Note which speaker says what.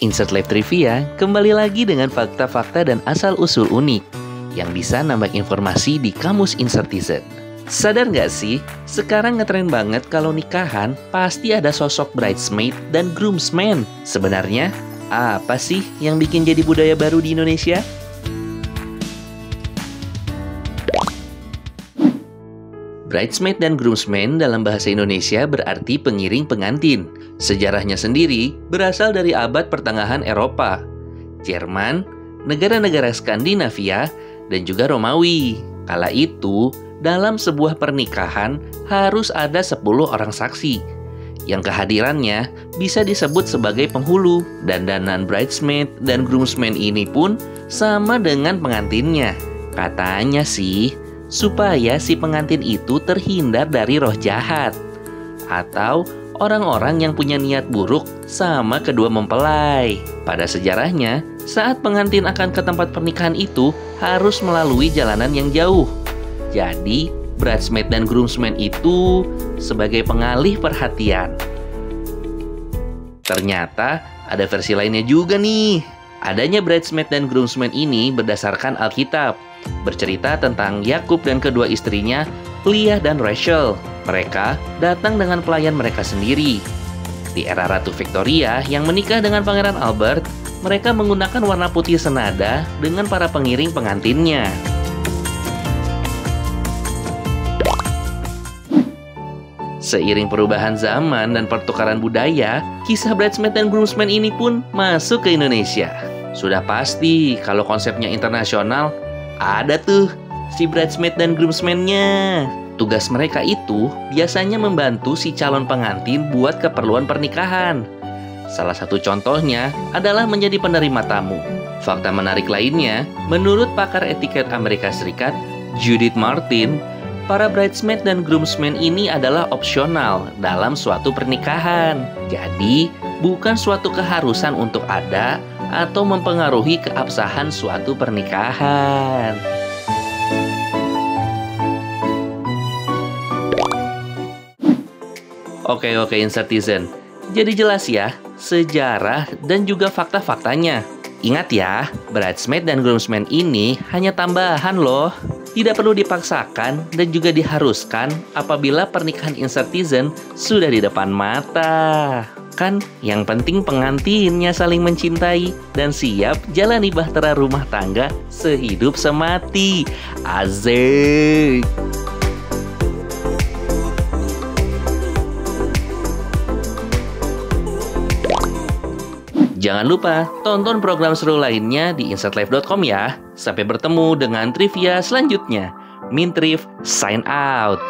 Speaker 1: Insert Live Trivia kembali lagi dengan fakta-fakta dan asal-usul unik yang bisa nambah informasi di Kamus Insertizen. Sadar nggak sih, sekarang ngetren banget kalau nikahan pasti ada sosok bridesmaid dan groomsman. Sebenarnya, apa sih yang bikin jadi budaya baru di Indonesia? Bridesmaid dan groomsman dalam bahasa Indonesia berarti pengiring pengantin. Sejarahnya sendiri berasal dari abad pertengahan Eropa, Jerman, negara-negara Skandinavia, dan juga Romawi. Kala itu, dalam sebuah pernikahan harus ada 10 orang saksi, yang kehadirannya bisa disebut sebagai penghulu. Dandanan bridesmaid dan groomsman ini pun sama dengan pengantinnya. Katanya sih, supaya si pengantin itu terhindar dari roh jahat atau orang-orang yang punya niat buruk sama kedua mempelai. Pada sejarahnya, saat pengantin akan ke tempat pernikahan itu harus melalui jalanan yang jauh. Jadi, bridesmaid dan groomsman itu sebagai pengalih perhatian. Ternyata ada versi lainnya juga nih. Adanya bridesmaid dan groomsman ini berdasarkan Alkitab, bercerita tentang Yakub dan kedua istrinya, Leah dan Rachel. Mereka datang dengan pelayan mereka sendiri. Di era Ratu Victoria yang menikah dengan Pangeran Albert, mereka menggunakan warna putih senada dengan para pengiring pengantinnya. Seiring perubahan zaman dan pertukaran budaya, kisah bridesmaid dan groomsman ini pun masuk ke Indonesia. Sudah pasti kalau konsepnya internasional, ada tuh si bridesmaid dan groomsman-nya. Tugas mereka itu biasanya membantu si calon pengantin buat keperluan pernikahan. Salah satu contohnya adalah menjadi penerima tamu. Fakta menarik lainnya, menurut pakar etiket Amerika Serikat, Judith Martin, para bridesmaid dan groomsman ini adalah opsional dalam suatu pernikahan. Jadi, bukan suatu keharusan untuk ada atau mempengaruhi keabsahan suatu pernikahan. Oke, Insertizen. Jadi jelas ya, sejarah dan juga fakta-faktanya. Ingat ya, bridesmaid dan groomsman ini hanya tambahan loh. Tidak perlu dipaksakan dan juga diharuskan apabila pernikahan Insertizen sudah di depan mata. Kan yang penting pengantinnya saling mencintai dan siap jalani bahtera rumah tangga sehidup semati. Asik! Jangan lupa tonton program seru lainnya di insertlive.com ya. Sampai bertemu dengan trivia selanjutnya. Mintrif sign out.